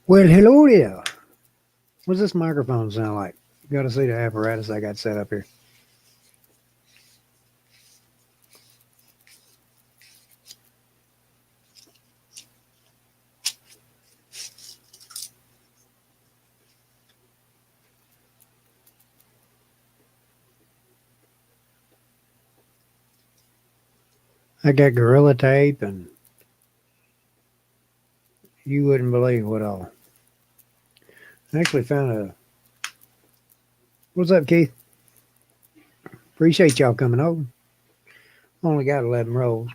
Well, hello there. What's this microphone sound like? You got to see the apparatus I got set up here. I got Gorilla Tape, and you wouldn't believe what all. I actually found a. What's up, Keith? Appreciate y'all coming over. Only got 11 rolls.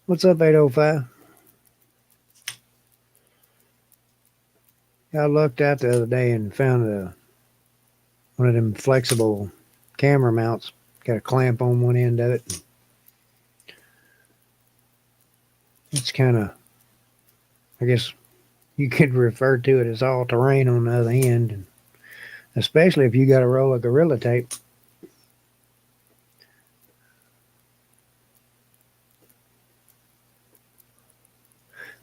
What's up, 805? I looked out the other day and found one of them flexible camera mounts. Got a clamp on one end of it. It's kind of, I guess you could refer to it as all terrain on the other end, and especially if you got a roll of Gorilla Tape.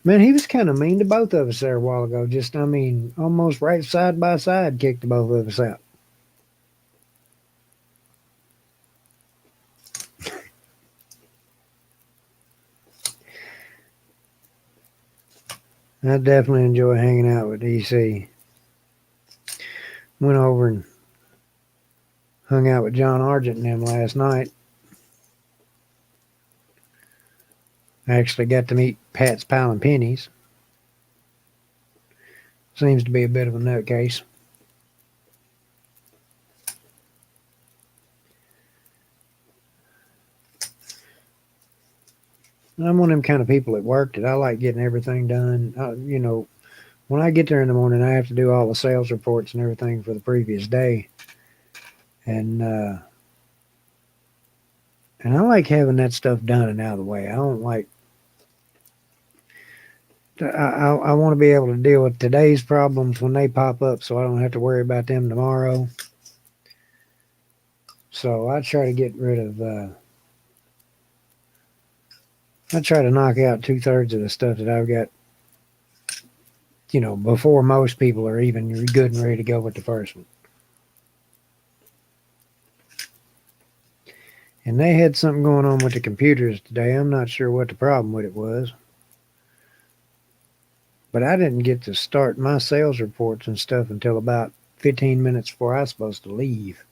Man, he was kind of mean to both of us there a while ago. Just, I mean, almost right side by side, kicked the both of us out. I definitely enjoy hanging out with DC. Went over and hung out with John Argent and them last night. I actually got to meet Pat's Pal and Pennies. Seems to be a bit of a nutcase. I'm one of them kind of people at work that I like getting everything done. When I get there in the morning, I have to do all the sales reports and everything for the previous day. And I like having that stuff done and out of the way. I don't like. I want to be able to deal with today's problems when they pop up, so I don't have to worry about them tomorrow. So I try to get rid of. I try to knock out 2/3 of the stuff that I've got. Before most people are even good and ready to go with the first one. And they had something going on with the computers today. I'm not sure what the problem with it was. But I didn't get to start my sales reports and stuff until about 15 minutes before I was supposed to leave.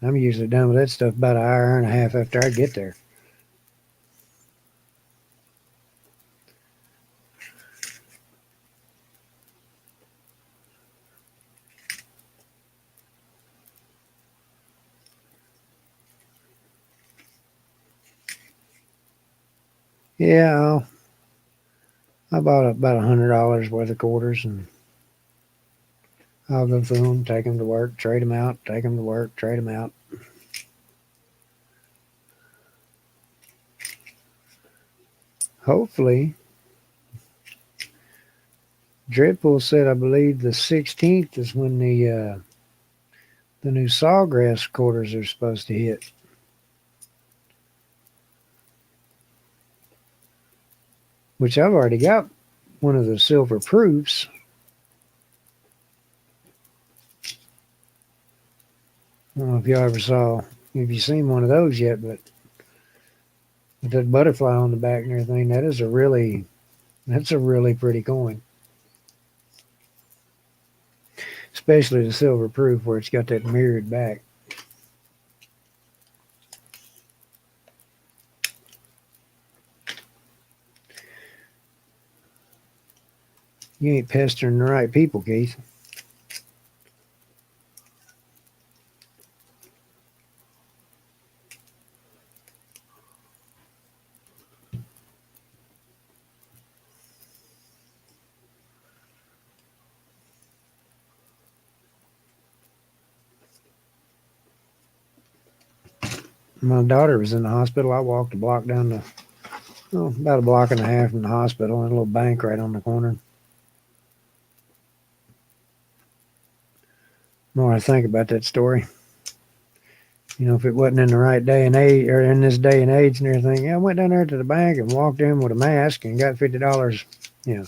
I'm usually done with that stuff about an hour and a half after I get there. Yeah, I bought about $100 worth of quarters, and I'll go through them, take them to work, trade them out, take them to work, trade them out. Hopefully, Dreadpool said I believe the 16th is when the new Sawgrass quarters are supposed to hit. Which I've already got one of the silver proofs. I don't know if y'all ever saw, if you've seen one of those yet, but with that butterfly on the back and everything, that's a really pretty coin. Especially the silver proof where it's got that mirrored back. You ain't pestering the right people, Keith. My daughter was in the hospital. I walked a block down about a block and a half from the hospital, and a little bank right on the corner. The more I think about that story, You know, if it wasn't in the right day and age, or in this day and age and everything, yeah, I went down there to the bank and walked in with a mask and got $50. You know,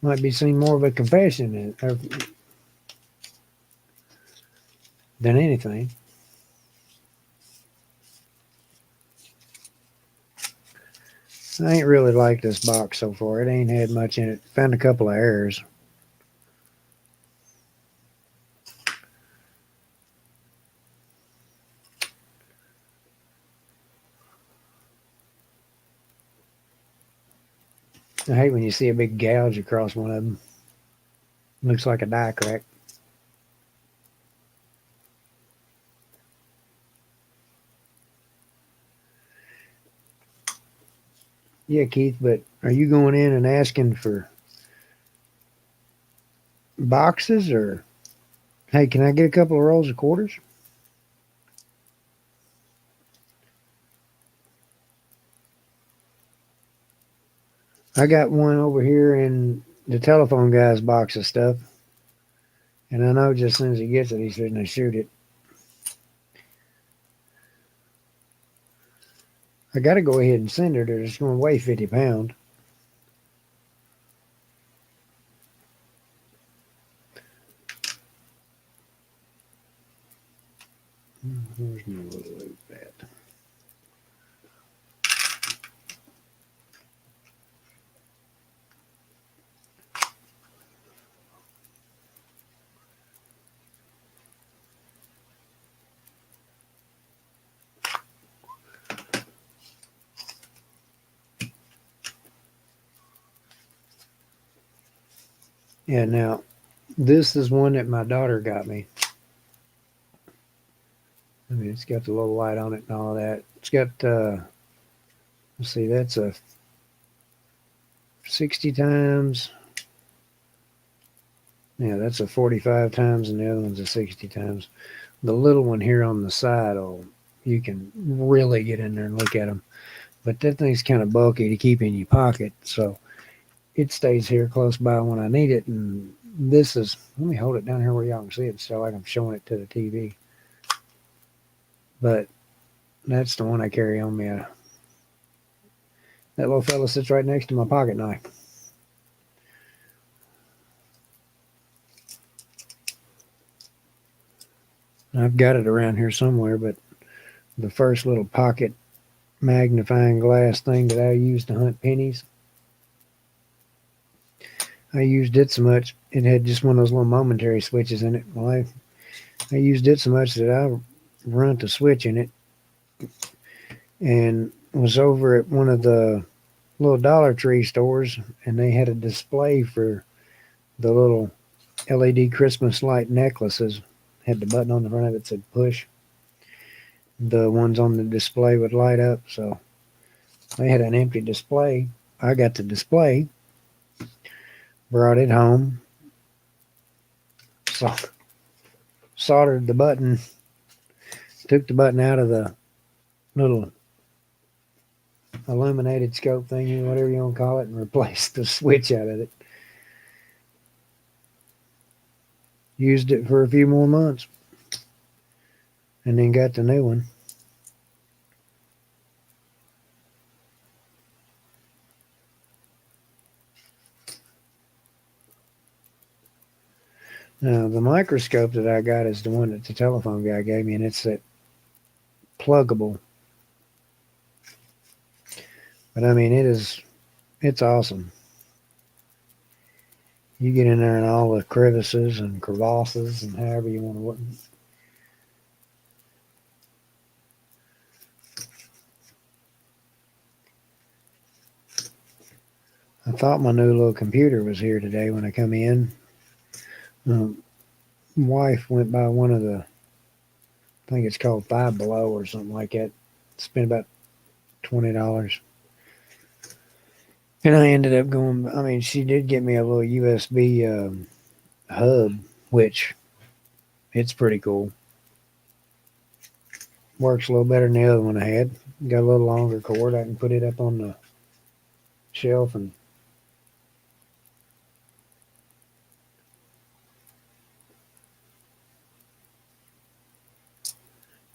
might be seen more of a confession than anything. I ain't really liked this box so far. It ain't had much in it. Found a couple of errors. I hate when you see a big gouge across one of them. Looks like a die crack. Yeah, Keith, but are you going in and asking for boxes or, hey, can I get a couple of rolls of quarters? I got one over here in the telephone guy's box of stuff. And I know just as soon as he gets it, he's going to shoot it. I got to go ahead and send it or it's going to weigh 50 pounds. Where's my little loop at? Yeah, now, this is one that my daughter got me. I mean, it's got the little light on it and all that. It's got, let's see, that's a 60 times. Yeah, that's a 45 times, and the other one's a 60 times. The little one here on the side, you can really get in there and look at them. But that thing's kind of bulky to keep in your pocket, so it stays here close by when I need it. And this is, let me hold it down here where y'all can see it, so like I'm showing it to the TV. But that's the one I carry on me. That little fella sits right next to my pocket knife. I've got it around here somewhere, but the first little pocket magnifying glass thing that I used to hunt pennies, I used it so much, it had just one of those little momentary switches in it. Well, I used it so much that I run the switch in it and was over at one of the little Dollar Tree stores, and they had a display for the little LED Christmas light necklaces. Had the button on the front of it that said push. The ones on the display would light up, so they had an empty display. I got the display, brought it home, soldered the button, took the button out of the little illuminated scope thing, whatever you want to call it, and replaced the switch out of it. Used it for a few more months, and then got the new one. Now, the microscope that I got is the one that the telephone guy gave me, and it's that pluggable. But I mean, it's awesome. You get in there in all the crevices and crevasses and however you want to look. I thought my new little computer was here today when I come in. Wife went by one of the, I think it's called Five Below or something like that. Spent about $20. And I ended up going, I mean, she did get me a little USB hub, which it's pretty cool. Works a little better than the other one I had. Got a little longer cord. I can put it up on the shelf and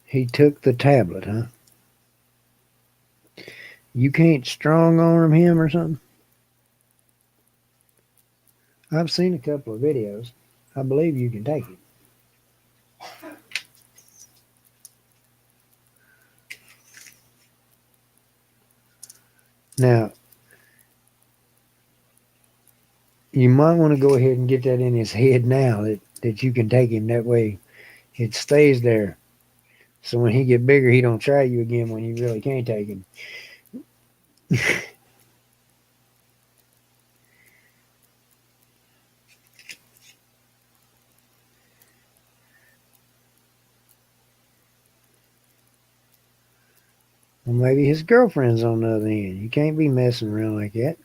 He took the tablet, huh? You can't strong arm him or something? I've seen a couple of videos. I believe you can take it. Now, you might want to go ahead and get that in his head now that you can take him. That way it stays there. So when he get bigger, he don't try you again when you really can't take him. Well, maybe his girlfriend's on the other end. You can't be messing around like that.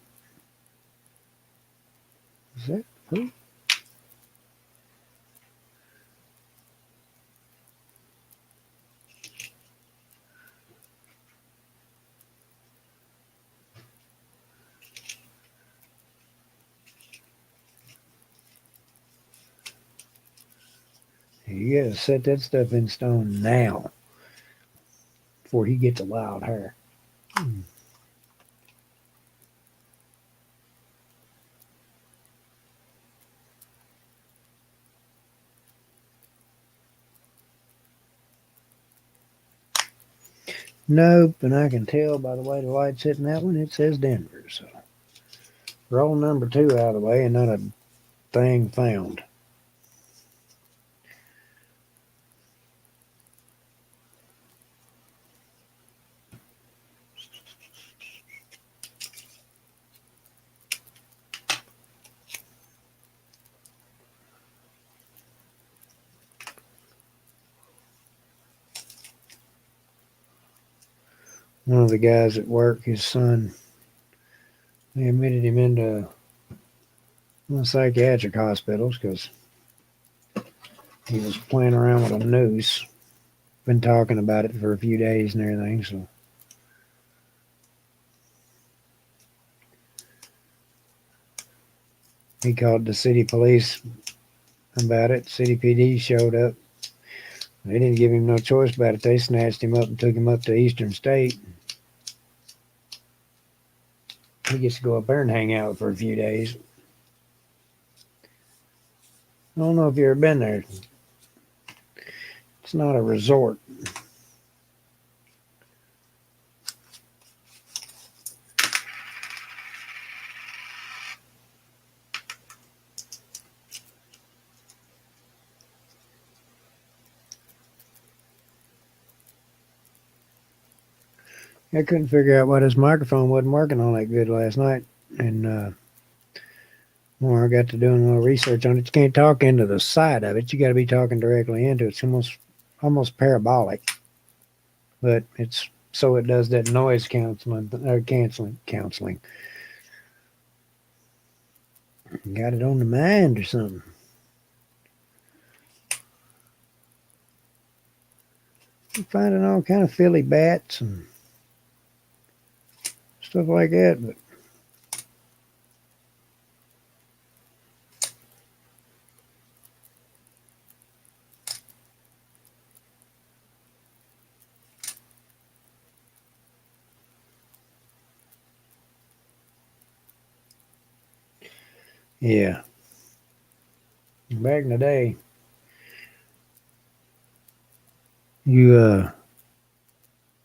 Is that who? You gotta set that stuff in stone now before he gets a wild hair. Nope, and I can tell by the way the light's hitting that one, it says Denver. So roll number 2 out of the way and not a thing found. One of the guys at work, his son, they admitted him into one of the psychiatric hospitals because he was playing around with a noose. Been talking about it for a few days and everything. So he called the city police about it. City PD showed up. They didn't give him no choice about it. They snatched him up and took him up to Eastern State. He gets to go up there and hang out for a few days. I don't know if you've ever been there. It's not a resort. I couldn't figure out why this microphone wasn't working all that good last night. And more I got to doing a little research on it. You can't talk into the side of it. You got to be talking directly into it. It's almost parabolic. But it's so it does that noise canceling or counseling. Got it on the mind or something. I'm finding all kind of Philly bats and stuff like that, but yeah. Back in the day, you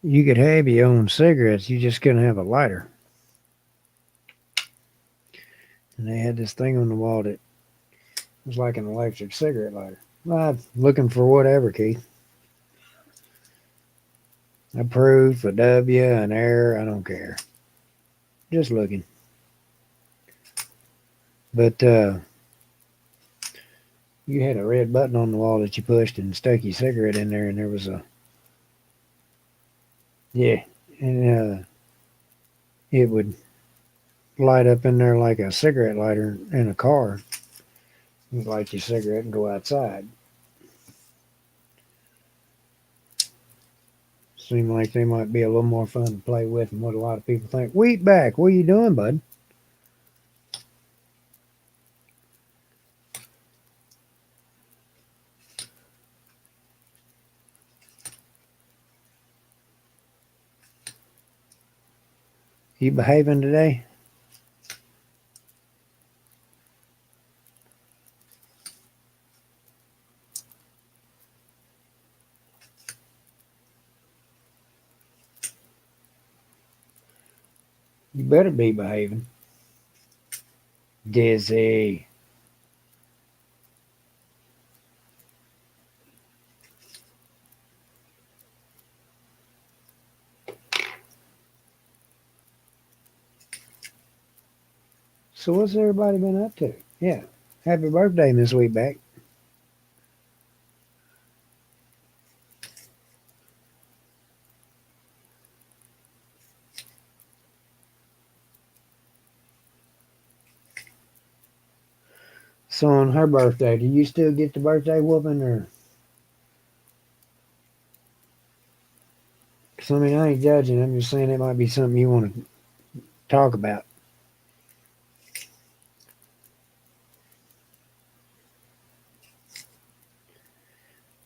you could have your own cigarettes, you just couldn't have a lighter. And they had this thing on the wall that was like an electric cigarette lighter. I'm looking for whatever, Keith. Approved for W, an error, I don't care. Just looking. But you had a red button on the wall that you pushed and stuck your cigarette in there, and there was a yeah, and it would light up in there like a cigarette lighter in a car. You light your cigarette and go outside. Seem like they might be a little more fun to play with than what a lot of people think. Wheatback, what are you doing, bud? You behaving today? You better be behaving. Dizzy. So what's everybody been up to? Yeah. Happy birthday, Miss Wheatback. So on her birthday, do you still get the birthday whooping or? Cause I mean, I ain't judging. I'm just saying it might be something you want to talk about.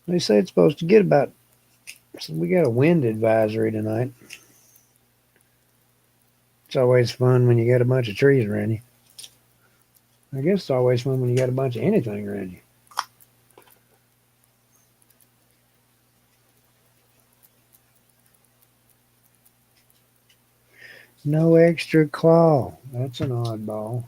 They say it's supposed to get about. So we got a wind advisory tonight. It's always fun when you got a bunch of trees around you. I guess it's always fun when you got a bunch of anything around you. No extra claw. That's an oddball.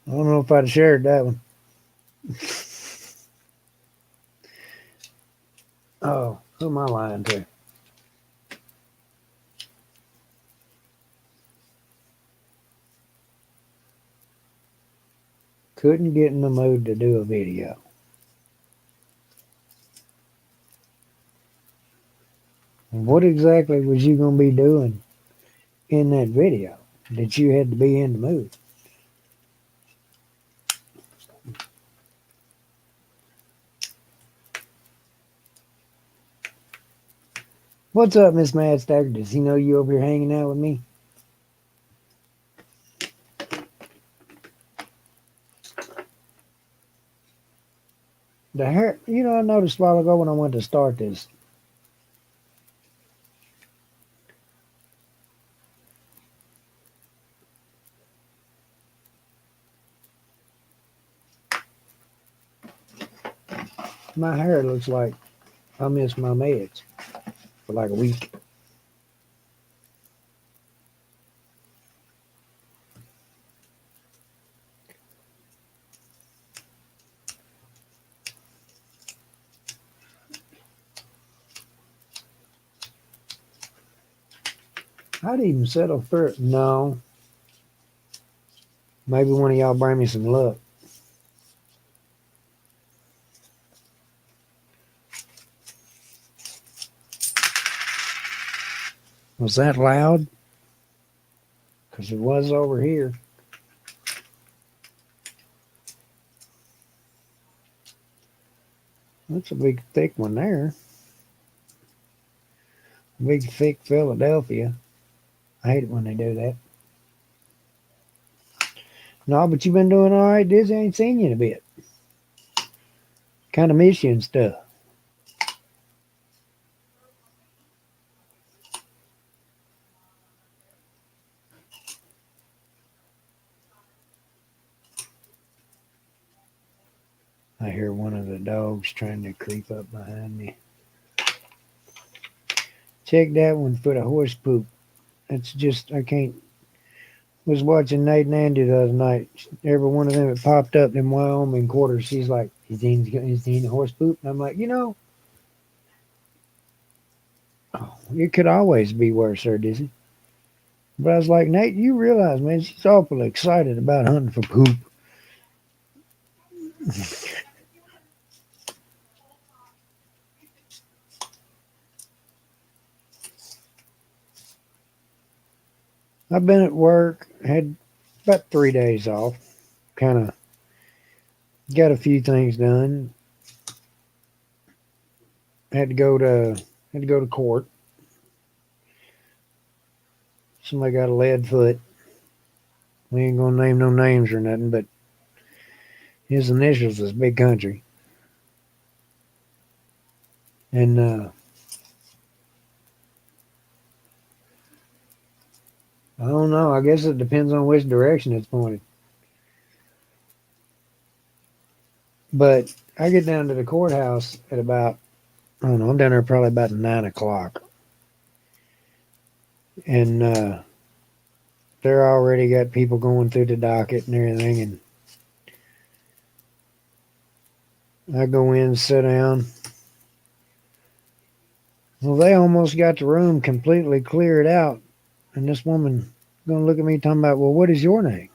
I don't know if I'd have shared that one. Oh, who am I lying to? Couldn't get in the mood to do a video. What exactly was you going to be doing in that video that you had to be in the mood? What's up, Miss Mad Stacker? Does he know you over here hanging out with me? The hair, I noticed a while ago when I went to start this. My hair looks like I missed my meds for like a week. I'd even settle for it. No, maybe one of y'all bring me some luck. Was that loud? Because it was over here. That's a big, thick one there. Big, thick Philadelphia. I hate it when they do that. No, but you've been doing all right, Dizzy. I ain't seen you in a bit. Kind of miss you and stuff. I hear one of the dogs trying to creep up behind me. Check that one for the horse poop. That's just, I can't. Was watching Nate and Andy the other night. Every one of them that popped up in Wyoming quarters, she's like, is he in the horse poop? And I'm like, it could always be worse, sir, Dizzy. But I was like, Nate, you realize, man, she's awful excited about hunting for poop. I've been at work, had about 3 days off, kind of got a few things done. Had to go to court. Somebody got a lead foot. We ain't gonna name no names or nothing, but his initials is Big Country. And I don't know. I guess it depends on which direction it's pointed. But I get down to the courthouse at about, I don't know, I'm down there probably about 9 o'clock. And they're already got people going through the docket and everything. And I go in, sit down. Well, they almost got the room completely cleared out. And this woman going to look at me talking about, well, what is your name?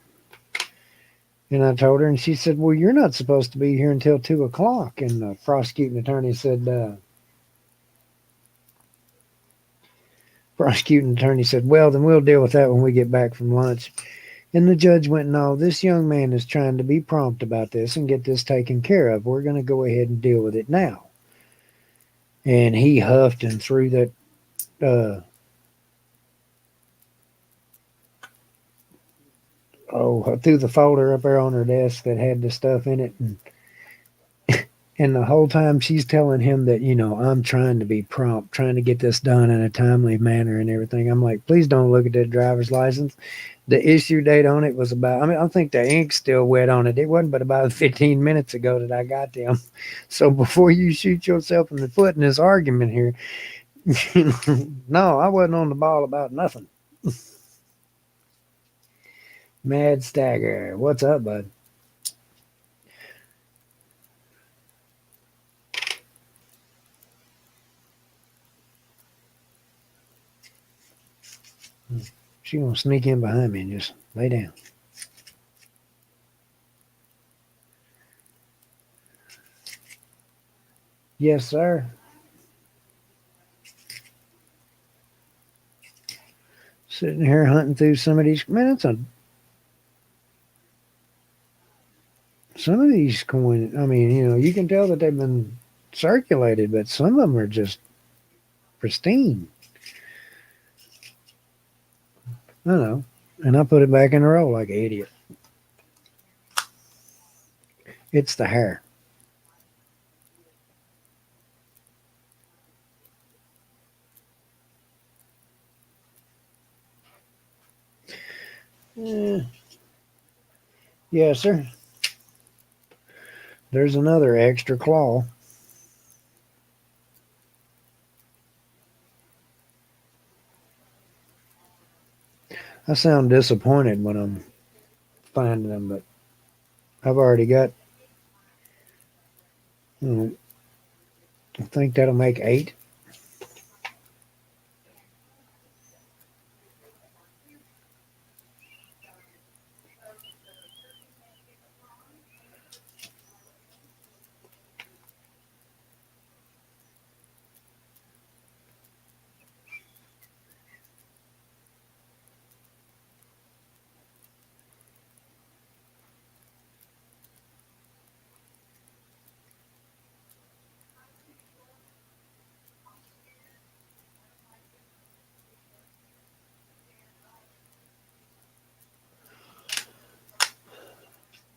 And I told her, and she said, well, you're not supposed to be here until 2 o'clock. And the prosecuting attorney said, well, then we'll deal with that when we get back from lunch. And the judge went, no, this young man is trying to be prompt about this and get this taken care of. We're going to go ahead and deal with it now. And he huffed and threw that threw the folder up there on her desk that had the stuff in it. And the whole time she's telling him that, I'm trying to be prompt, trying to get this done in a timely manner and everything. I'm like, please don't look at that driver's license. The issue date on it was I think the ink's still wet on it. It wasn't but about 15 minutes ago that I got them. So before you shoot yourself in the foot in this argument here, no, I wasn't on the ball about nothing. Mad Stagger, what's up, bud? She gonna sneak in behind me and just lay down. Yes, sir. Sitting here hunting through some of these. Man, some of these coins. I mean, you can tell that they've been circulated, but some of them are just pristine. I know. And I put it back in the roll like an idiot. It's the hair. Yeah. Yes, sir. There's another extra claw. I sound disappointed when I'm finding them, but I've already got, I think that'll make 8.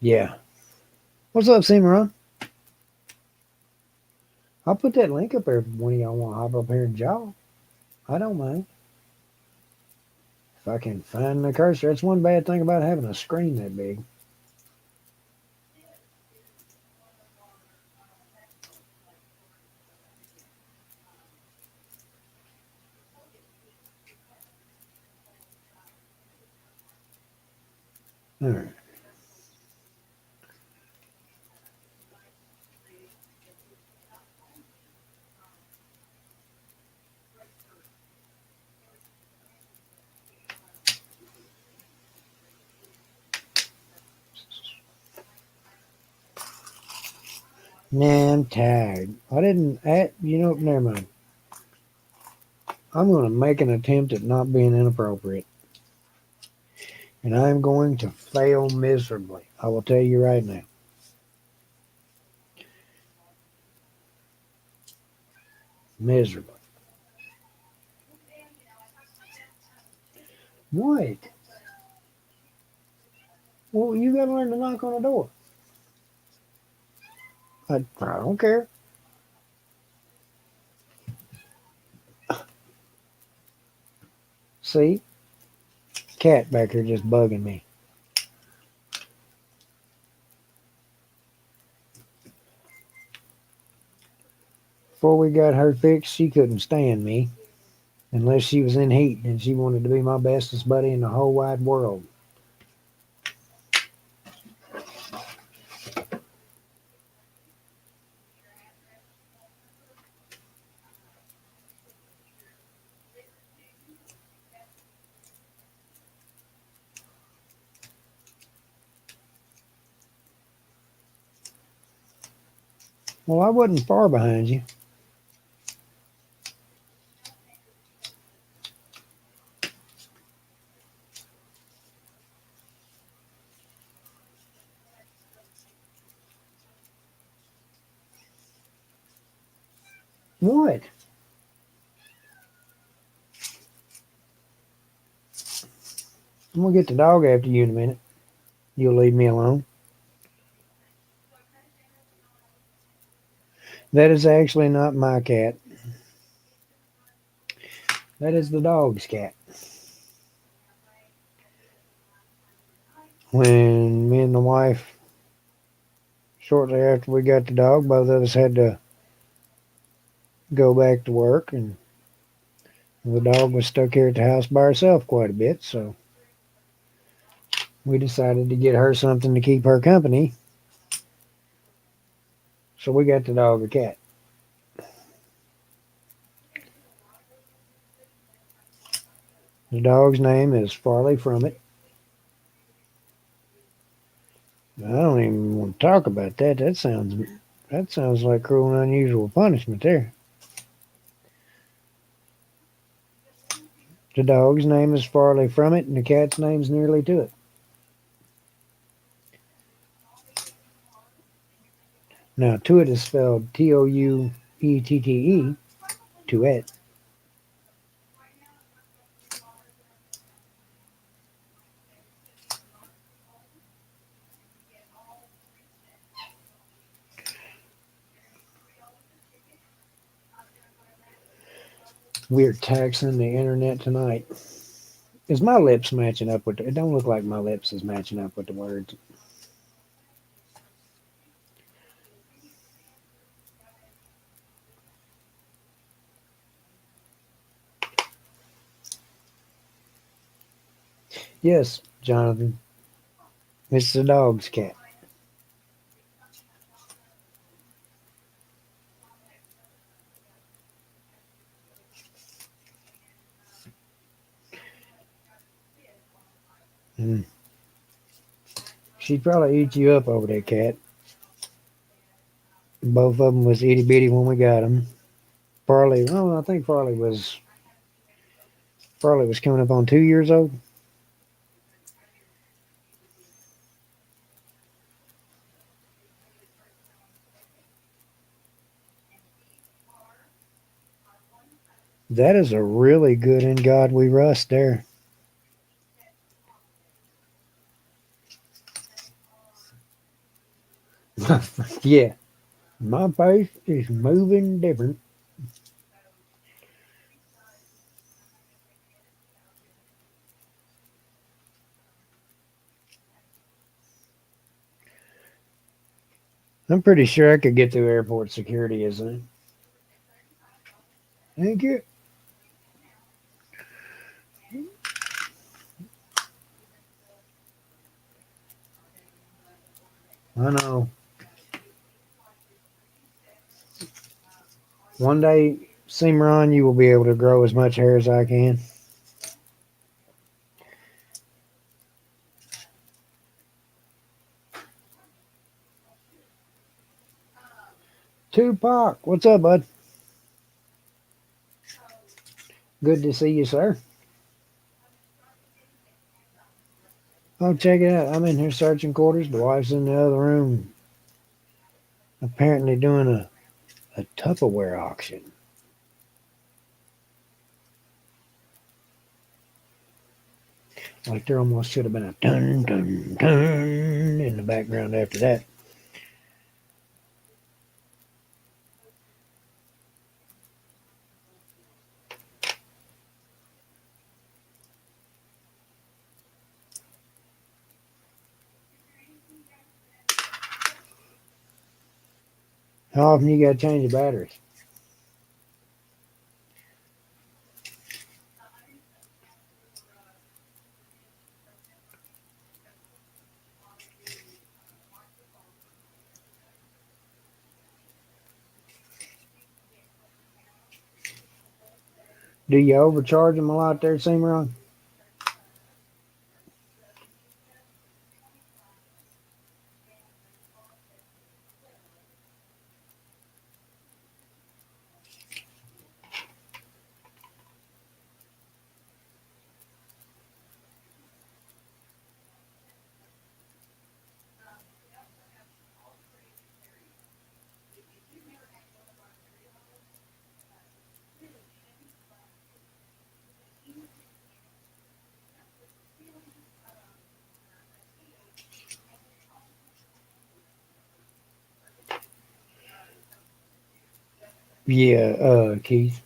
Yeah. What's up, Cimarron? I'll put that link up there if one of y'all want to hop up here and jaw. I don't mind. If I can find the cursor. That's one bad thing about having a screen that big. All right. Nah, I'm tired. I didn't. Never mind. I'm going to make an attempt at not being inappropriate. And I'm going to fail miserably. I will tell you right now. Miserably. What? Well, you gotta learn to knock on the door. I don't care. See? Cat back here just bugging me. Before we got her fixed, she couldn't stand me unless she was in heat and she wanted to be my bestest buddy in the whole wide world. Well, I wasn't far behind you. What? I'm gonna get the dog after you in a minute. You'll leave me alone. That is actually not my cat. That is the dog's cat. When me and the wife, shortly after we got the dog, both of us had to go back to work, and the dog was stuck here at the house by herself quite a bit, so we decided to get her something to keep her company. So we got the dog a cat. The dog's name is Farley Frummett. I don't even want to talk about that. That sounds like cruel and unusual punishment there. The dog's name is Farley Frummett, and the cat's name's nearly to it. Now, Tuet is spelled Touette, Tuet. We're taxing the internet tonight. Is my lips matching up with it? Don't look like my lips is matching up with the words. Yes, Jonathan. It's the dog's cat. Mm. She'd probably eat you up over that cat. Both of them was itty bitty when we got them. Farley, oh, I think Farley was coming up on 2 years old. That is a really good In God We Rust there. Yeah, my face is moving different. I'm pretty sure I could get through airport security, isn't it? Thank you. I know. One day, Cimarron, you will be able to grow as much hair as I can. Tupac, what's up, bud? Good to see you, sir. Oh, check it out. I'm in here searching quarters. The wife's in the other room, apparently doing a Tupperware auction. Like there almost should have been a dun dun dun in the background after that. How often you got to change the batteries? Do you overcharge them a lot there, Cimarron? Yeah, Keith.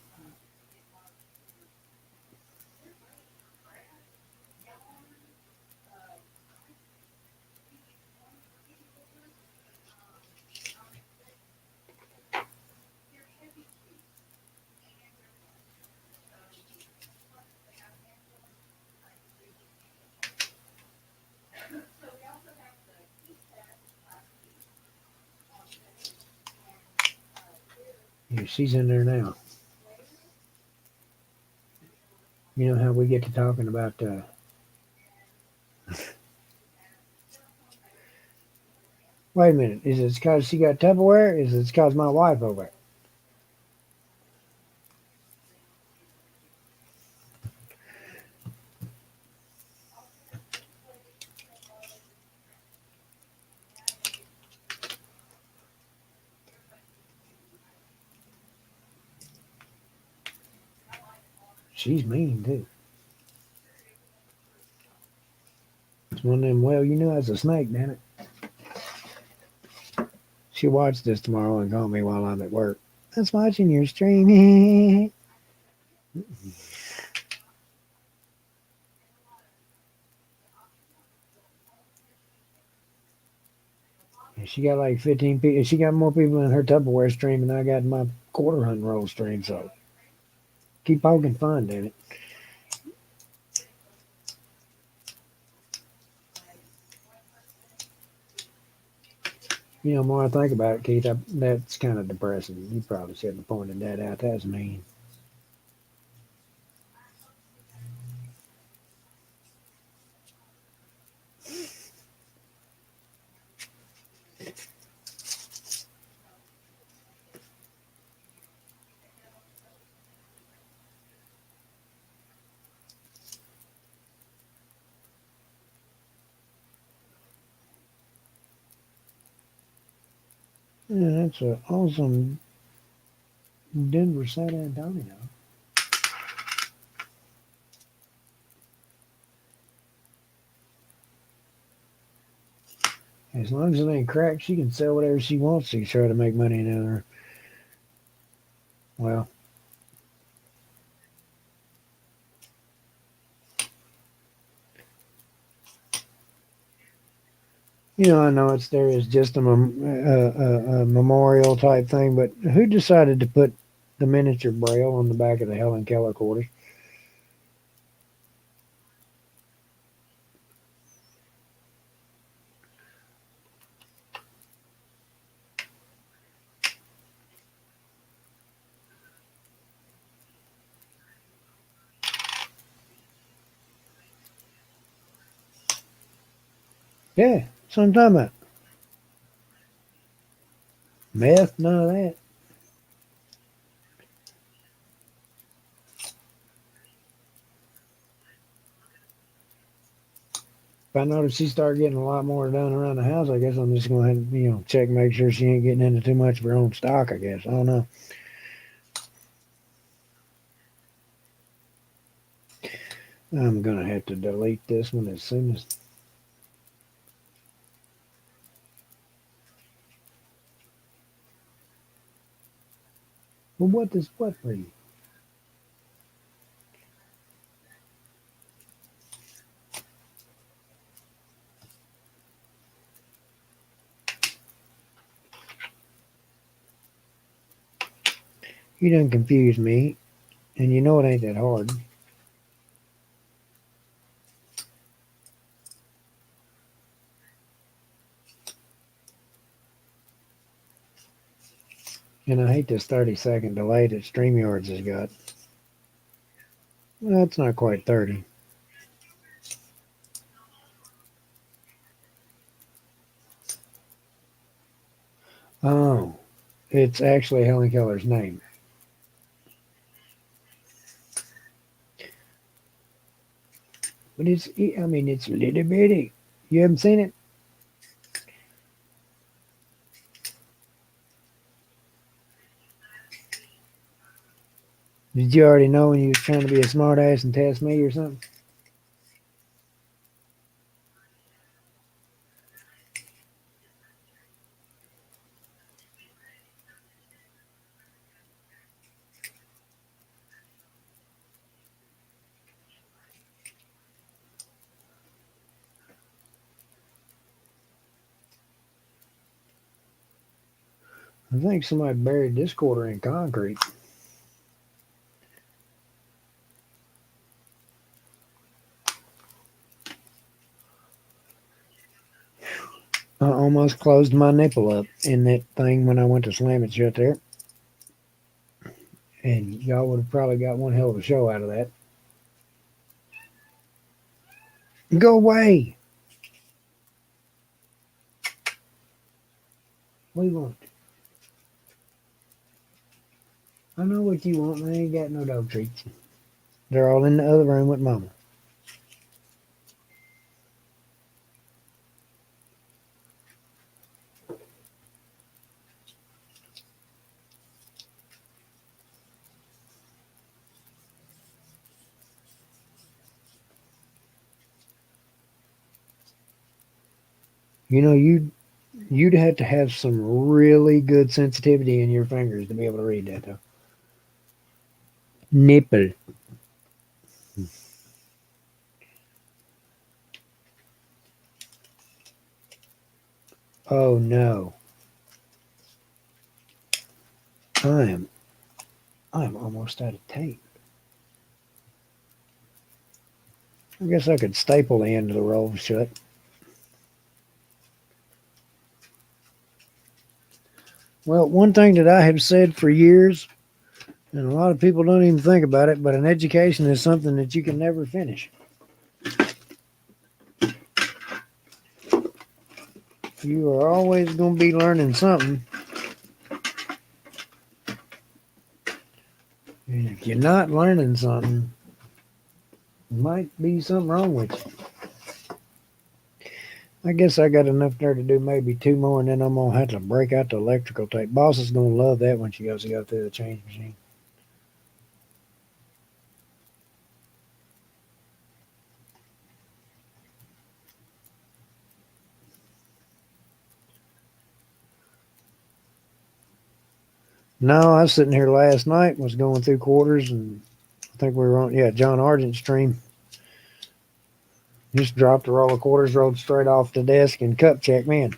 Yeah, she's in there now. You know how we get to talking about wait a minute, is it because she got Tupperware? Is it because my wife over there? She's mean too. It's one of them, well, you know, as a snake, damn it. She'll watch this tomorrow and call me while I'm at work. I was watching your stream. She got like 15 people. She got more people in her Tupperware stream than I got in my quarter hunt roll stream. So keep poking fun, damn it. You know, the more I think about it, Keith, that's kind of depressing. You probably shouldn't have pointed that out. That's mean. Yeah, that's an awesome Denver San Antonio. As long as it ain't cracked, she can sell whatever she wants to try to make money in there. Well, you know, I know it's there is just a memorial type thing, but who decided to put the miniature braille on the back of the Helen Keller quarters? Yeah, that's what I'm talking about. Meth, none of that. If I notice she start getting a lot more done around the house, I guess I'm just going to have to, check, make sure she ain't getting into too much of her own stock, I guess. I don't know. I'm gonna have to delete this one as soon as. Well, what does what read? You done confused me, and you know it ain't that hard. And I hate this 30-second delay that StreamYards has got. Well, it's not quite 30. Oh, it's actually Helen Keller's name. But I mean, it's little bitty. You haven't seen it? Did you already know when you was trying to be a smart ass and test me or something? I think somebody buried this quarter in concrete. I almost closed my nipple up in that thing when I went to slam it shut there. And y'all would have probably got one hell of a show out of that. Go away! What do you want? I know what you want, man. I ain't got no dog treats. They're all in the other room with Mama. You know, you'd have to have some really good sensitivity in your fingers to be able to read that, though. Nipple. Oh no, I am I'm almost out of tape. I guess I could staple the end of the roll shut. Well, one thing that I have said for years, and a lot of people don't even think about it, but an education is something that you can never finish. You are always going to be learning something. And if you're not learning something, there might be something wrong with you. I guess I got enough there to do maybe two more, and then I'm going to have to break out the electrical tape. Boss is going to love that when she goes to go through the change machine. No, I was sitting here last night, was going through quarters, and I think we were on, John Argent's stream. Just dropped a roll of quarters, rolled straight off the desk, and cup checked me in.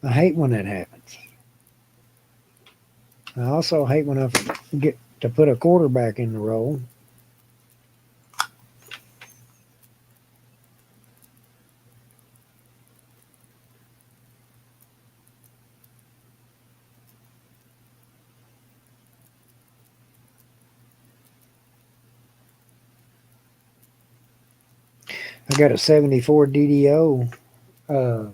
I hate when that happens. I also hate when I forget to put a quarter back in the roll. I got a 74 DDO uh,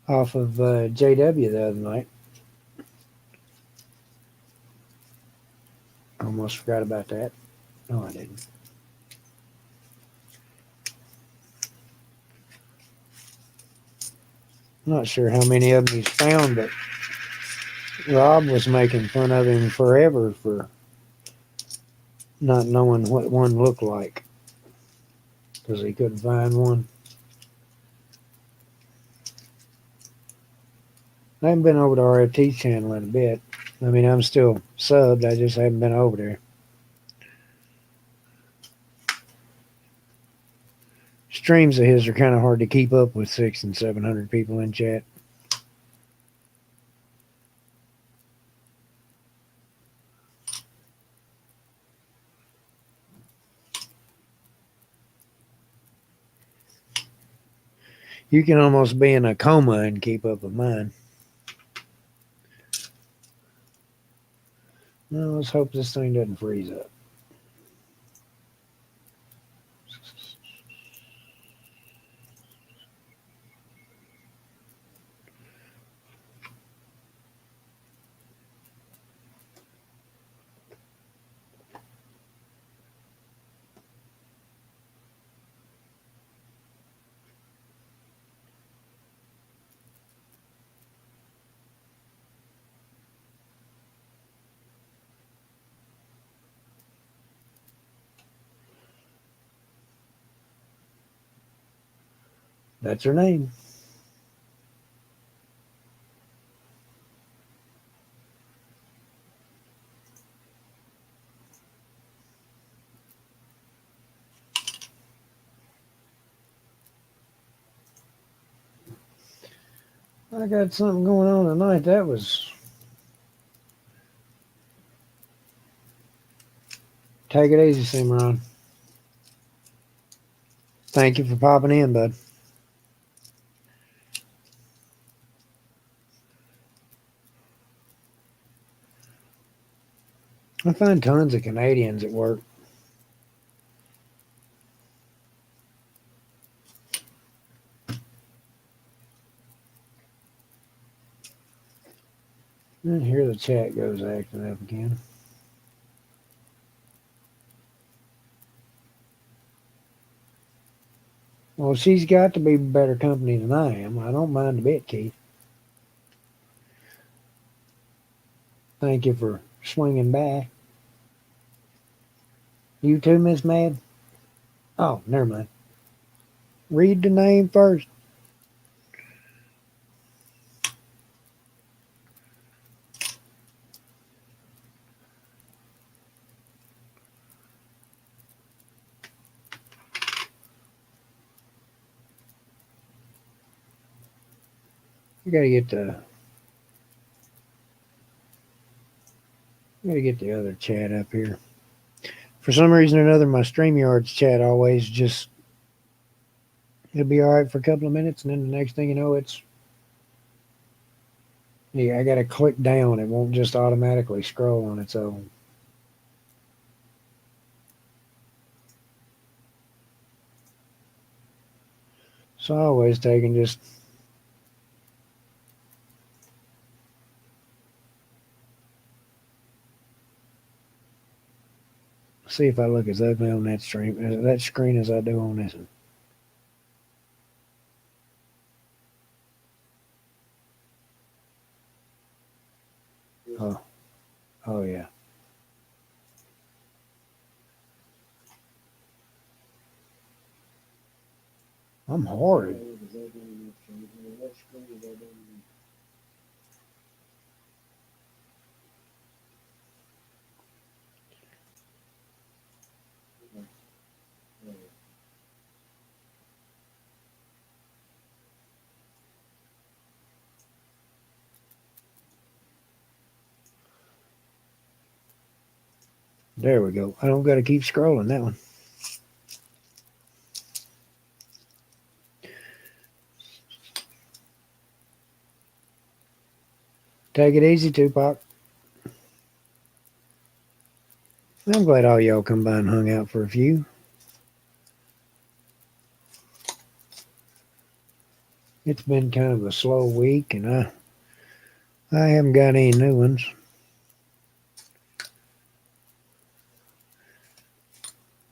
off of JW the other night. Almost forgot about that. No, I didn't. I'm not sure how many of them he's found, but Rob was making fun of him forever for not knowing what one looked like because he couldn't find one. I haven't been over to RFT's channel in a bit. I mean, I'm still subbed. I just haven't been over there. Streams of his are kind of hard to keep up with 600 and 700 people in chat. You can almost be in a coma and keep up with mine. Well, let's hope this thing doesn't freeze up. That's her name. I got something going on tonight. That was. Take it easy, Cimarron. Thank you for popping in, bud. I find tons of Canadians at work. And here the chat goes acting up again. Well, she's got to be better company than I am. I don't mind a bit, Keith. Thank you for swinging by. You too, Miss Mad? Oh, never mind. Read the name first. You gotta get the other chat up here. For some reason or another, my StreamYard's chat always just it'll be all right for a couple of minutes, and then the next thing you know, I gotta click down. It won't just automatically scroll on its own. So I always take and just see if I look as ugly on that screen as I do on this one. Oh yeah. I'm horrid. There we go. I don't got to keep scrolling that one. Take it easy, Tupac. I'm glad all y'all come by and hung out for a few. It's been kind of a slow week, and I haven't got any new ones.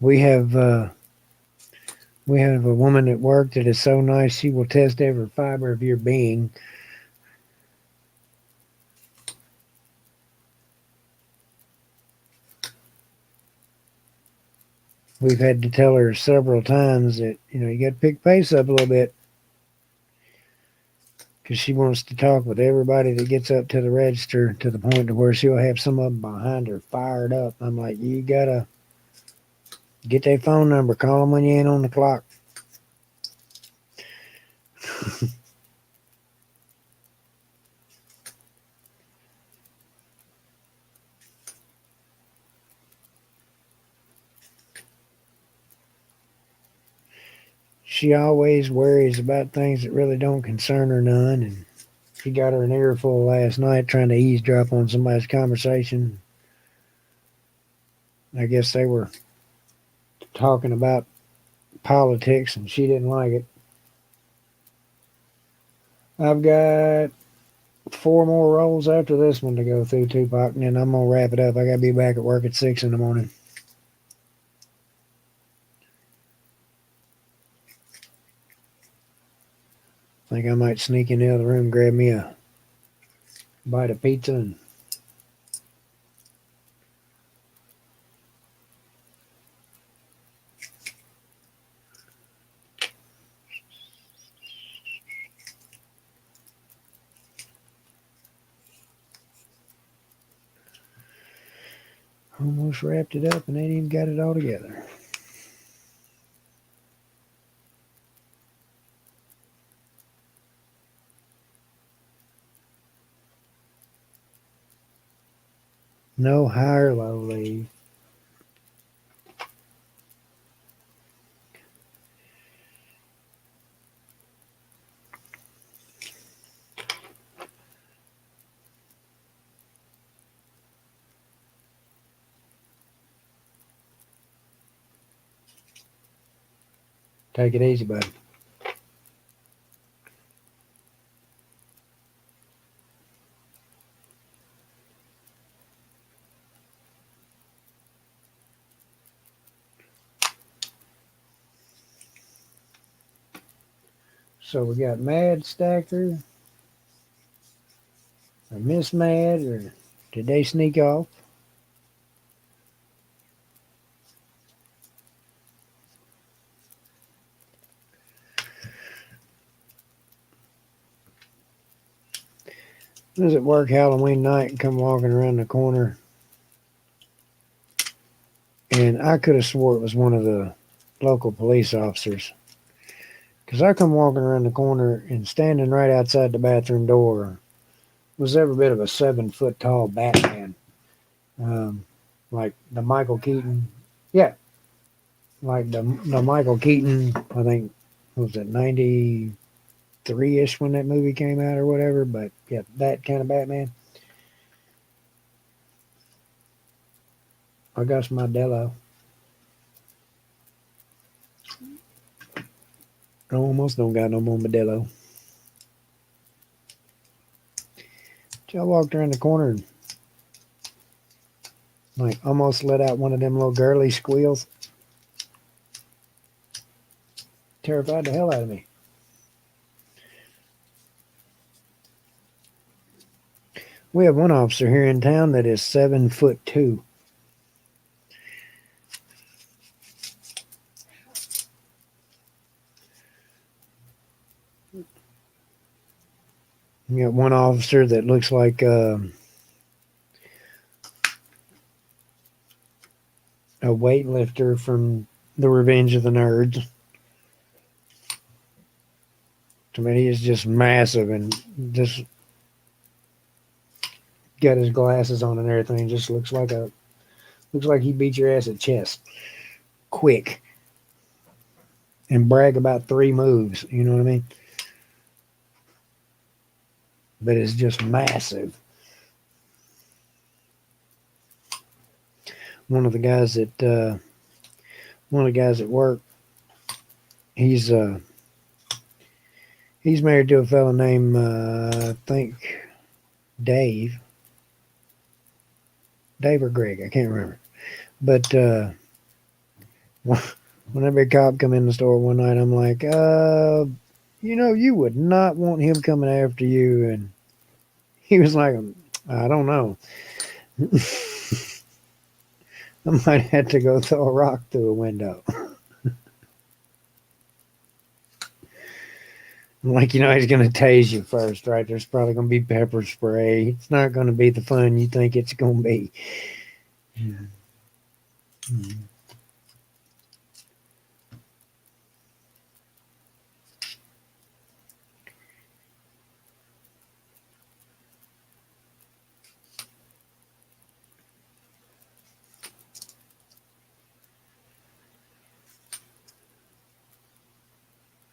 We have a woman at work that is so nice she will test every fiber of your being. we've had to tell her several times that, you got to pick pace up a little bit because she wants to talk with everybody that gets up to the register to the point to where she'll have some of them behind her fired up. I'm like, you got to get their phone number, call them when you ain't on the clock. She always worries about things that really don't concern her none, and she got her an earful last night trying to eavesdrop on somebody's conversation. I guess they were talking about politics and she didn't like it. I've got 4 more rolls after this one to go through, Tupac, and then I'm going to wrap it up. I got to be back at work at 6 in the morning. I think I might sneak in the other room, grab me a bite of pizza, and almost wrapped it up and ain't even got it all together. No high or low leave. Take it easy, buddy. So we got Mad Stacker, or Miss Mad, or did they sneak off? I was at work Halloween night and come walking around the corner, and I could have swore it was one of the local police officers. Because I come walking around the corner and standing right outside the bathroom door was every bit of a 7 foot tall Batman. Um, like the Michael Keaton. Yeah, like the Michael Keaton, I think, what was it, 93 ish when that movie came out or whatever. But yeah, that kind of Batman. I got some Modelo. I almost don't got no more Modelo. So I walked around the corner and like almost let out one of them little girly squeals. Terrified the hell out of me. We have one officer here in town that is 7'2". You got one officer that looks like a weightlifter from The Revenge of the Nerds. To me, he is just massive and just got his glasses on and everything. Just looks like he beat your ass at chess quick and brag about 3 moves. You know what I mean? But it's just massive. One of the guys at work, he's married to a fellow named I think Dave or Greg, I can't remember. But whenever a cop come in the store one night, I'm like, you would not want him coming after you. And he was like, I don't know. I might have to go throw a rock through a window. Like, he's going to tase you first, right? There's probably going to be pepper spray. It's not going to be the fun you think it's going to be.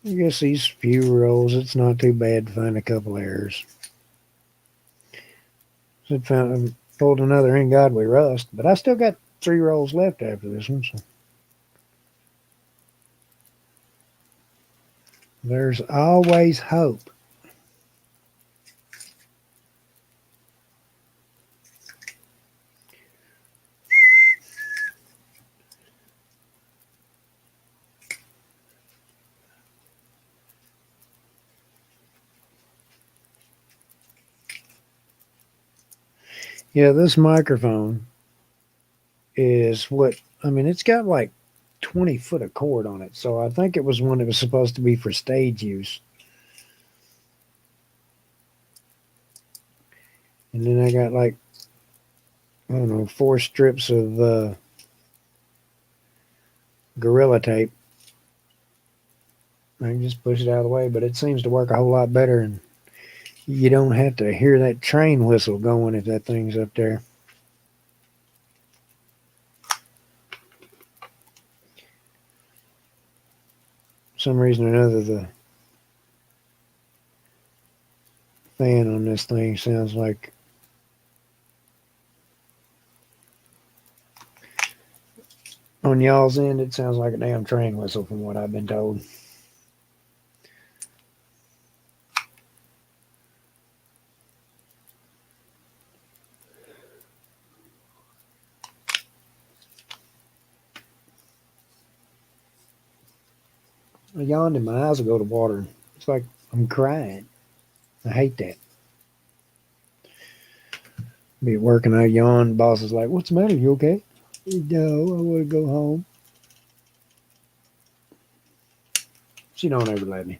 I guess these few rolls, it's not too bad to find a couple errors. So I pulled another In God We Rust, but I still got 3 rolls left after this one. So there's always hope. Yeah, this microphone is it's got like 20 foot of cord on it. So I think it was one that was supposed to be for stage use. And then I got like, I don't know, 4 strips of Gorilla Tape. I can just push it out of the way, but it seems to work a whole lot better. And you don't have to hear that train whistle going if that thing's up there. For some reason or another, the fan on this thing sounds like on y'all's end, it sounds like a damn train whistle from what I've been told. I yawned and my eyes will go to water. It's like I'm crying. I hate that. Be at work and I yawn. Boss is like, "What's the matter? You okay?" No, I want to go home. She don't ever let me.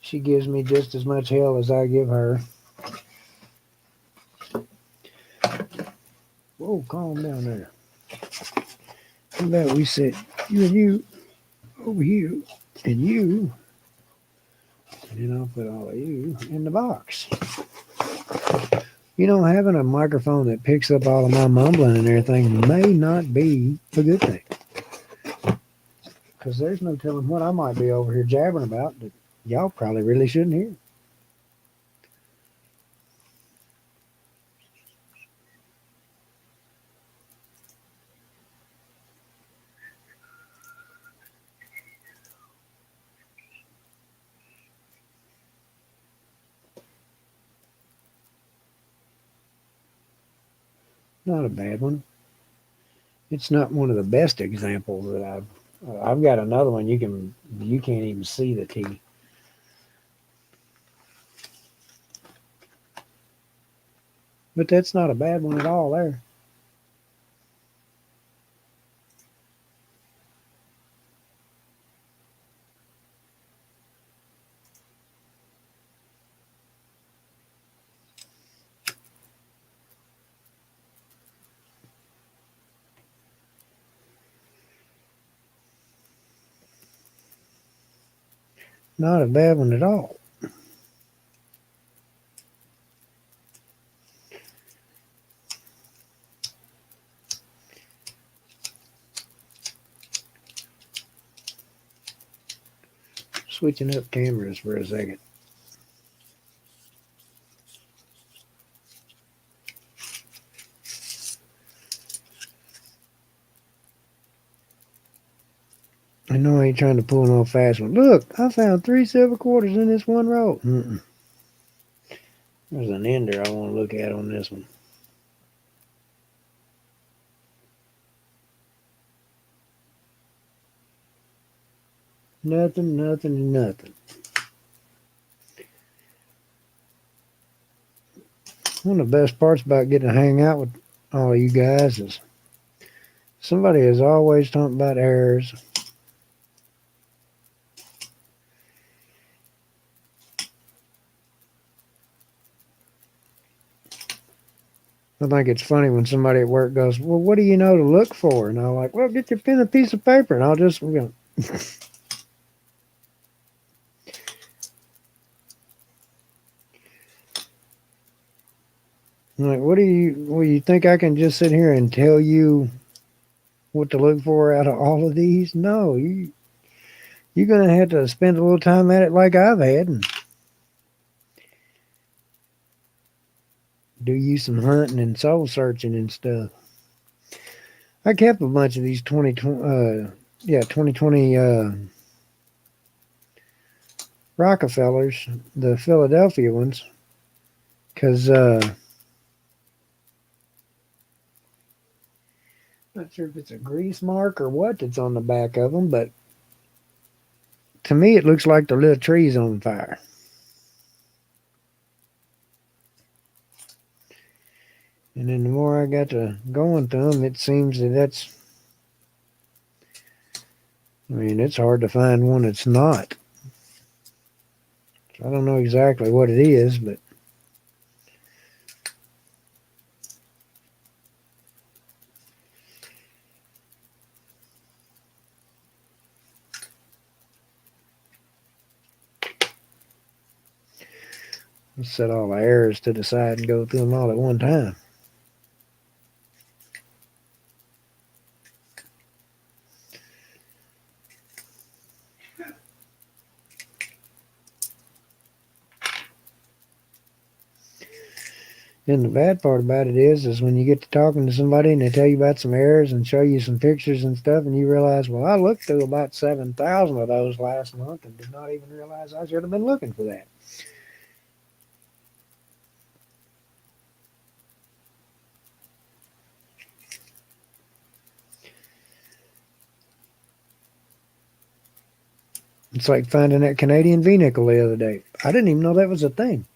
She gives me just as much hell as I give her. Whoa, calm down there. How about we sit you and you over here, and you, and then I'll put all of you in the box. Having a microphone that picks up all of my mumbling and everything may not be a good thing. Because there's no telling what I might be over here jabbering about that y'all probably really shouldn't hear. Not a bad one. It's not one of the best examples that I've got another one you can't even see the T. But that's not a bad one at all there. Not a bad one at all. Switching up cameras for a second. I know I ain't trying to pull no fast one. Look, I found 3 silver quarters in this one roll. There's an ender I want to look at on this one. Nothing, nothing, nothing. One of the best parts about getting to hang out with all of you guys is somebody is always talking about errors. I think it's funny when somebody at work goes, "Well, what do you know to look for?" And I'm like, "Well, get your pen and a piece of paper, and I'll just, I'm like, what do you think I can just sit here and tell you what to look for out of all of these? No, you're gonna have to spend a little time at it like I've had and do you some hunting and soul searching and stuff. I kept a bunch of these 2020 Rockefellers, the Philadelphia ones, because not sure if it's a grease mark or what that's on the back of them, but to me it looks like the little tree's on fire. And then the more I got to going to them, it seems that I mean, it's hard to find one that's not. So I don't know exactly what it is, but let's set all the errors to the side and go through them all at one time. And the bad part about it is when you get to talking to somebody and they tell you about some errors and show you some pictures and stuff, and you realize, well, I looked through about 7,000 of those last month and did not even realize I should have been looking for that. It's like finding that Canadian V nickel the other day. I didn't even know that was a thing.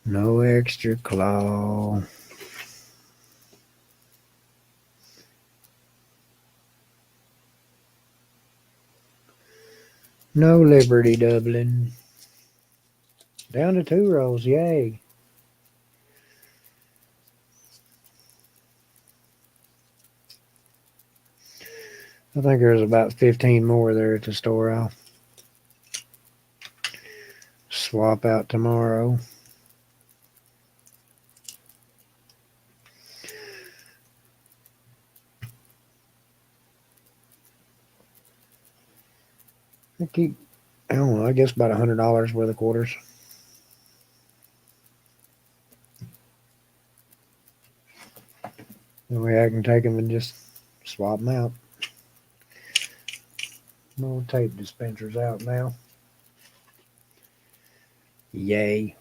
No extra claw. No Liberty Dublin. Down to 2 rolls, yay. I think there's about 15 more there at the store. I'll swap out tomorrow. I don't know, I guess about $100 worth of quarters. That way I can take them and just swap them out. No tape dispensers out now. Yay.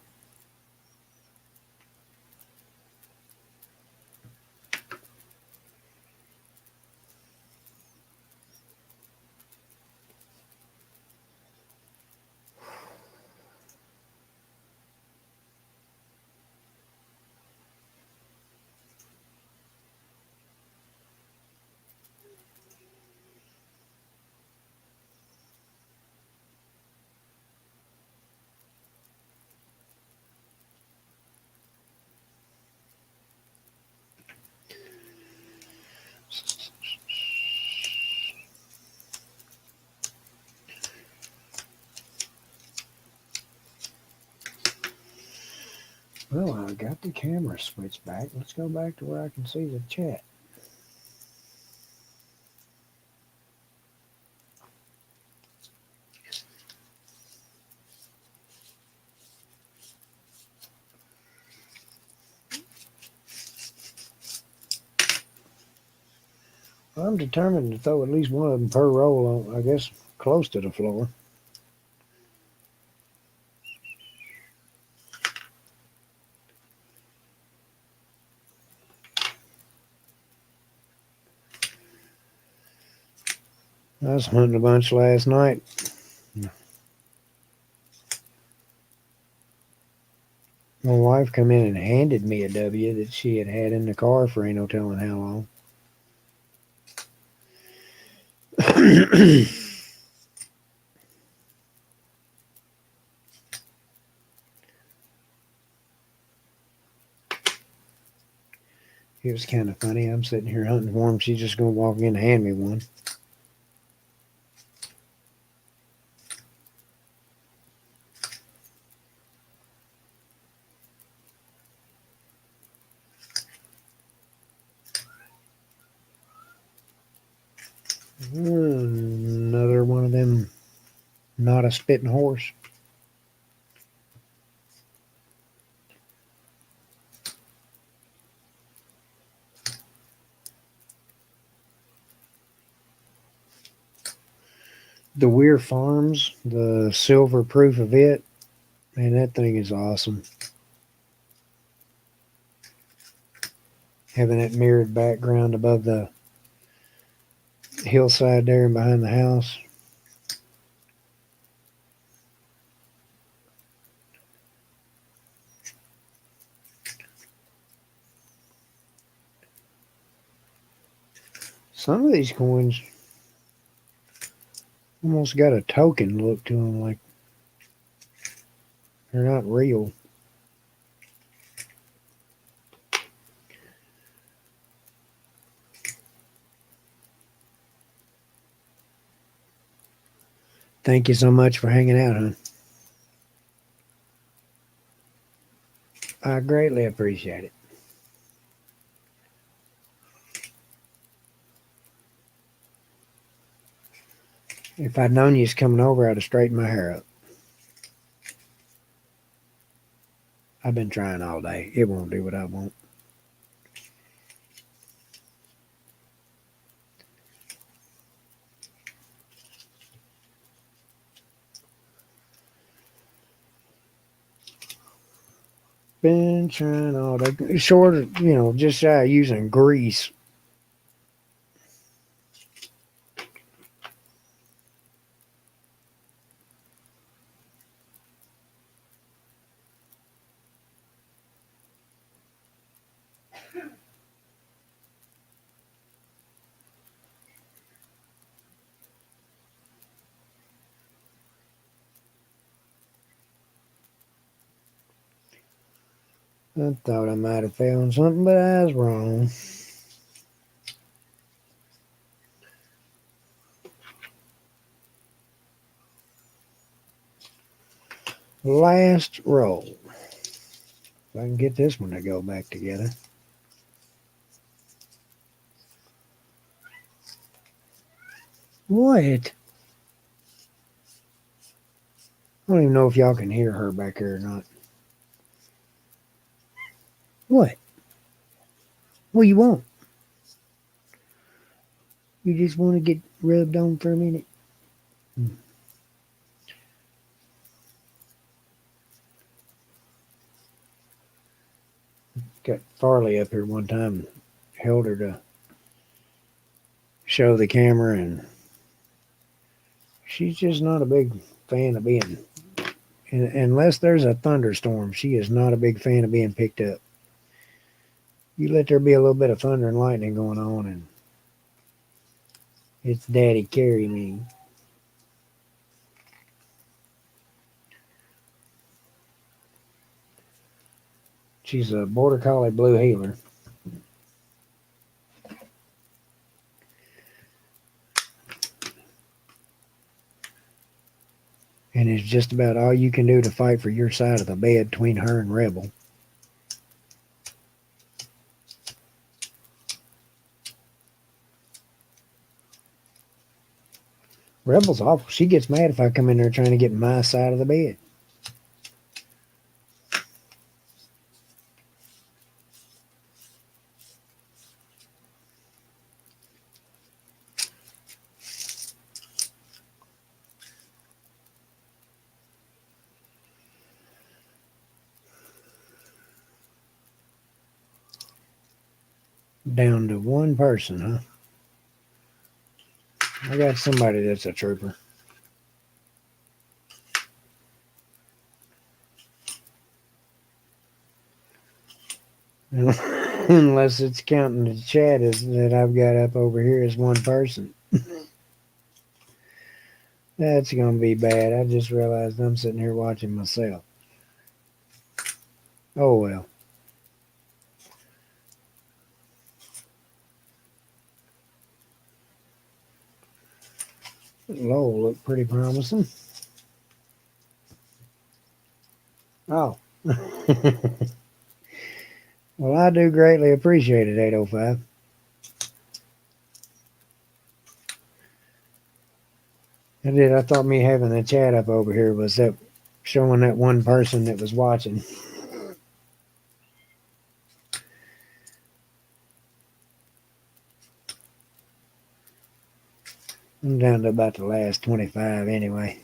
Well, I got the camera switched back. Let's go back to where I can see the chat. I'm determined to throw at least one of them per roll on, I guess, close to the floor. I was hunting a bunch last night. My wife come in and handed me a W that she had had in the car for ain't no telling how long. It was kind of funny. I'm sitting here hunting for him. She's just going to walk in and hand me one. Another one of them, not a spitting horse. The Weir Farms, the silver proof of it, man, that thing is awesome. Having that mirrored background above the hillside there and behind the house. Some of these coins almost got a token look to them, like they're not real. Thank you so much for hanging out, hon. I greatly appreciate it. If I'd known you was coming over, I'd have straightened my hair up. I've been trying all day. It won't do what I want. Been trying all day. Short of, just shy of using grease. I thought I might have found something, but I was wrong. Last roll. If I can get this one to go back together. What? I don't even know if y'all can hear her back here or not. What? What you want? You just want to get rubbed on for a minute? Got Farley up here one time, held her to show the camera, and she's just not a big fan of being, unless there's a thunderstorm, she is not a big fan of being picked up. You let there be a little bit of thunder and lightning going on, and it's daddy carry me. She's a border collie blue heeler. And it's just about all you can do to fight for your side of the bed between her and Rebel. Rebel's awful. She gets mad if I come in there trying to get my side of the bed. Down to one person, huh? I got somebody that's a trooper. Unless it's counting the chat as that I've got up over here as one person. That's gonna be bad. I just realized I'm sitting here watching myself. Oh well. Lowell looked pretty promising. Oh. Well, I do greatly appreciate it, 805. I did. I thought me having the chat up over here was that showing that one person that was watching. I'm down to about the last 25 anyway.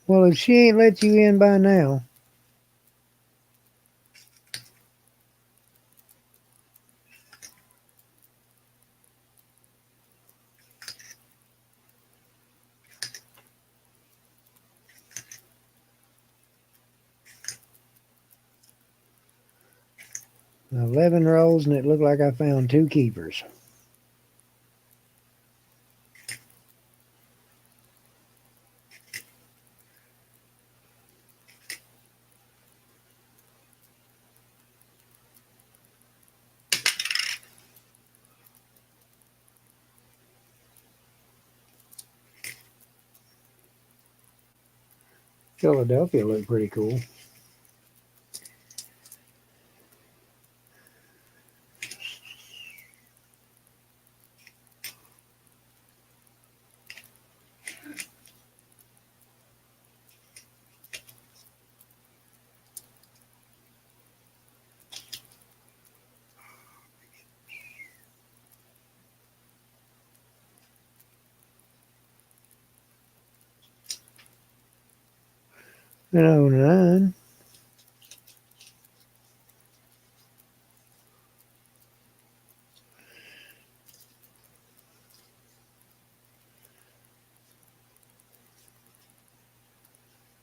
Well, if she ain't let you in by now. 11 rolls, and it looked like I found 2 keepers. Philadelphia looked pretty cool. And 09.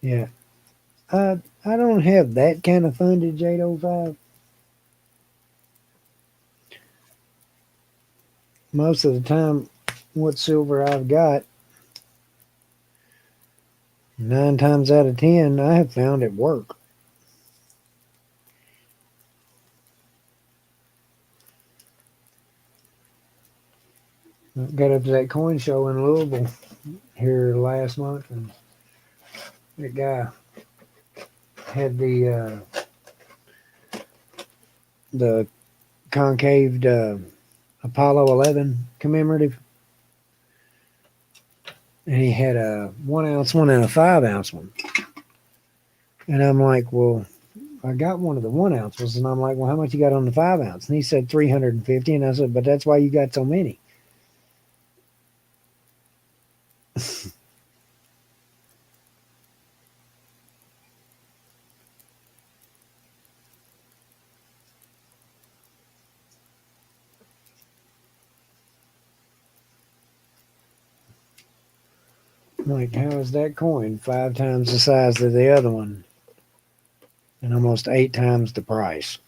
Yeah. I don't have that kind of fundage, 805. Most of the time, what silver I've got, 9 times out of 10, I have found it work. I got up to that coin show in Louisville here last month, and the guy had the concaved Apollo 11 commemorative, and he had a 1 ounce one and a 5 ounce one. And I'm like, well, I got one of the 1 ounces, and I'm like, well, how much you got on the 5 ounce? And he said 350, and I said, but that's why you got so many. I'm like, how is that coin 5 times the size of the other one and almost 8 times the price?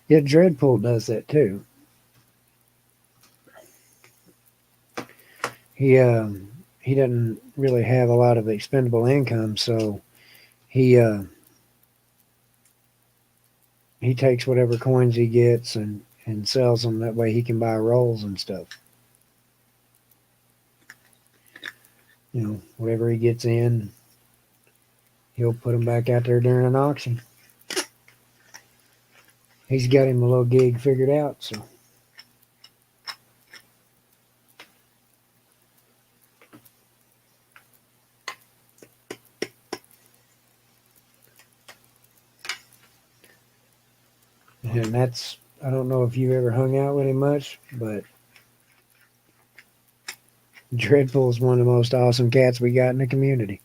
Yeah, Dreadpool does that too. He doesn't really have a lot of expendable income, so he he takes whatever coins he gets and sells them. That way he can buy rolls and stuff. You know, whatever he gets in, he'll put them back out there during an auction. He's got him a little gig figured out, so. And that's, I don't know if you've ever hung out with him much, but Dreadpool's one of the most awesome cats we got in the community.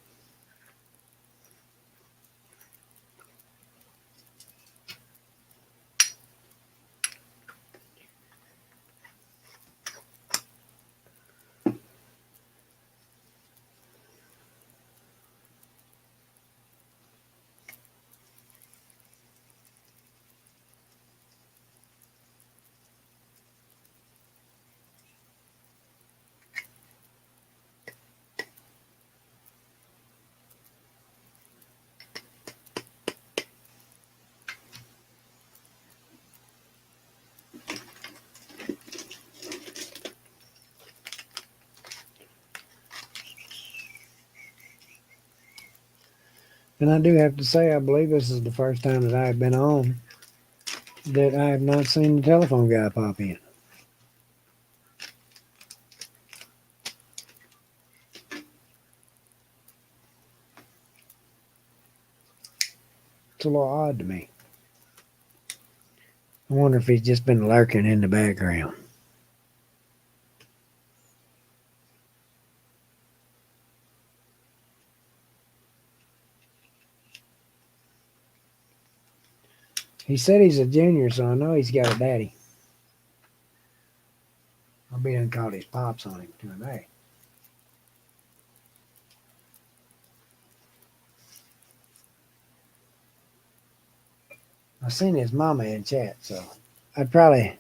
And I do have to say, I believe this is the first time that I have been on that I have not seen the telephone guy pop in. It's a little odd to me. I wonder if he's just been lurking in the background. He said he's a junior, so I know he's got a daddy. I'll be done called his pops on him today. I seen his mama in chat, so I'd probably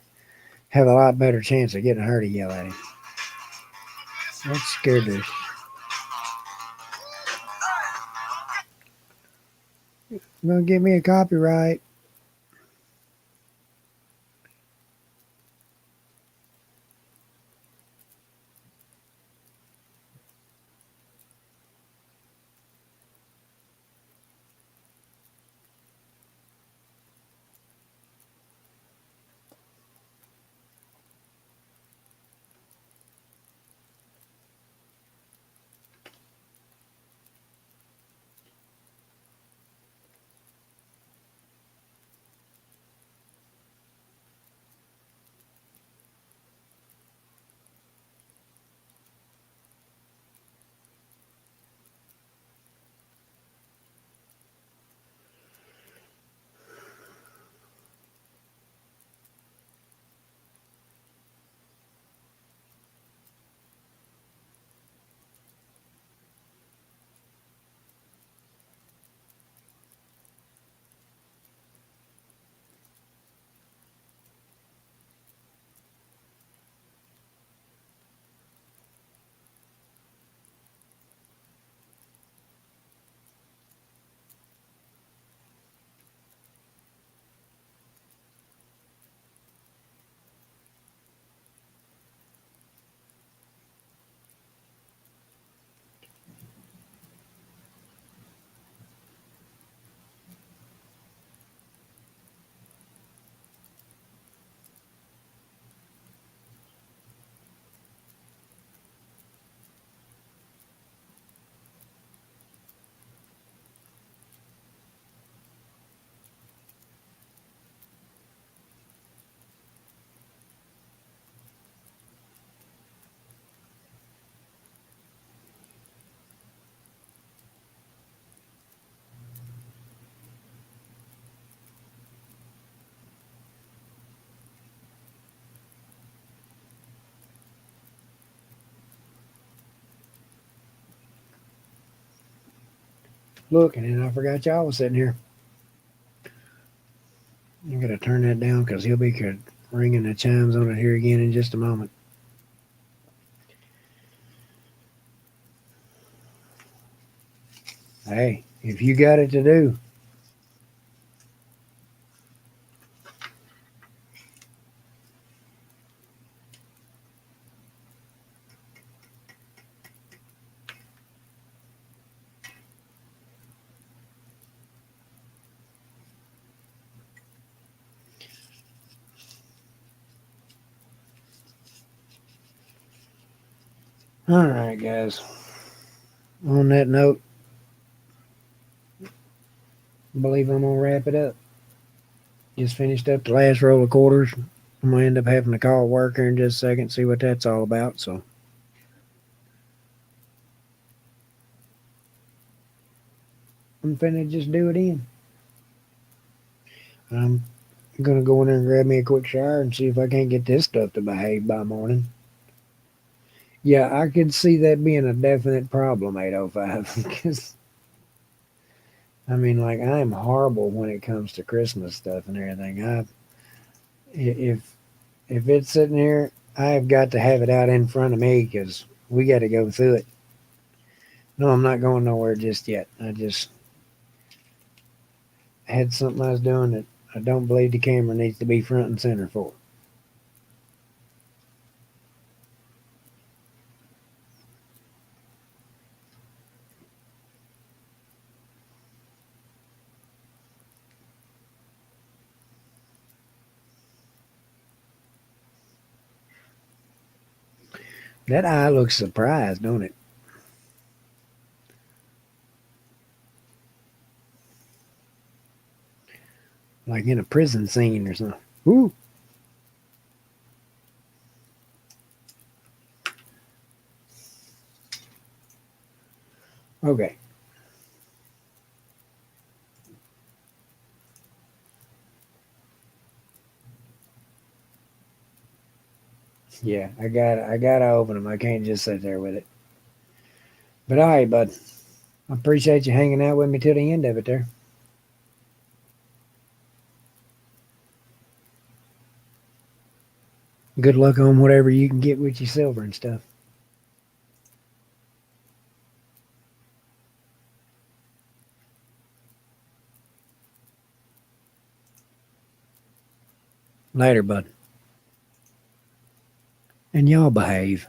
have a lot better chance of getting her to yell at him. That scared her. Gonna give me a copyright. Look, and then I forgot y'all was sitting here. I'm gonna turn that down because he'll be ringing the chimes on it here again in just a moment. Hey, if you got it to do, all right, guys. On that note, I believe I'm gonna wrap it up. Just finished up the last roll of quarters. I'm gonna end up having to call work here in just a second, see what that's all about. So I'm finna just do it in. I'm gonna go in there and grab me a quick shower and see if I can't get this stuff to behave by morning. Yeah, I could see that being a definite problem, 805. Because I mean, like, I am horrible when it comes to Christmas stuff and everything. If if it's sitting here, I've got to have it out in front of me because we got to go through it. No, I'm not going nowhere just yet. I just had something I was doing that I don't believe the camera needs to be front and center for. That eye looks surprised, don't it? Like in a prison scene or something. Ooh. Okay. Yeah, I gotta open them. I can't just sit there with it. But all right, bud. I appreciate you hanging out with me till the end of it there. Good luck on whatever you can get with your silver and stuff. Later, bud. And y'all behave.